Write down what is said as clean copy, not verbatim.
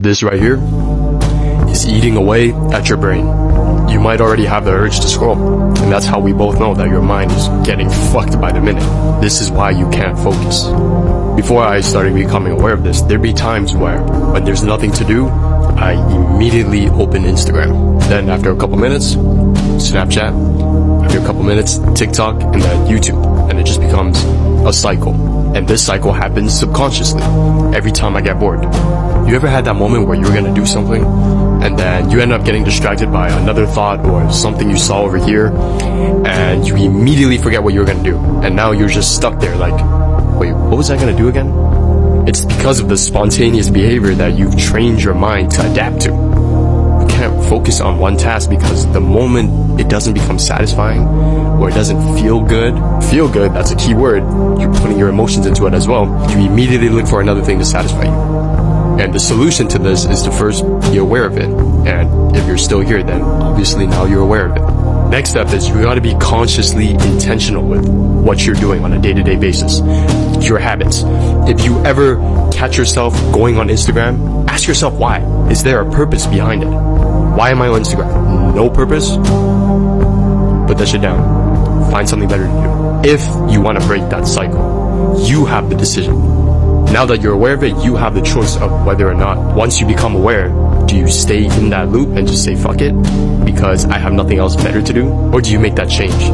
This right here is eating away at your brain. You might already have the urge to scroll, and that's how we both know that your mind is getting fucked by the minute. This is why you can't focus. Before I started becoming aware of this, there'd be times where, when there's nothing to do, I immediately open Instagram. Then after a couple minutes, Snapchat. After a couple minutes, TikTok, and then YouTube. And it just becomes a cycle. And this cycle happens subconsciously every time I get bored. You ever had that moment where you were gonna do something and then you end up getting distracted by another thought or something you saw over here, and you immediately forget what you were gonna do, and now you're just stuck there like, wait, what was I gonna do again? It's because of the spontaneous behavior that you've trained your mind to adapt to. You can't focus on one task because the moment it doesn't become satisfying or it doesn't feel good, that's a key word, you're putting your emotions into it as well, you immediately look for another thing to satisfy you. And the solution to this is to first be aware of it. And if you're still here, then obviously now you're aware of it. Next step is you gotta be consciously intentional with what you're doing on a day-to-day basis. Your habits. If you ever catch yourself going on Instagram, ask yourself why. Is there a purpose behind it? Why am I on Instagram? No purpose? Put that shit down. Find something better to do. If you want to break that cycle, you have the decision. Now that you're aware of it, you have the choice of whether or not, once you become aware, do you stay in that loop and just say fuck it because I have nothing else better to do? Or do you make that change?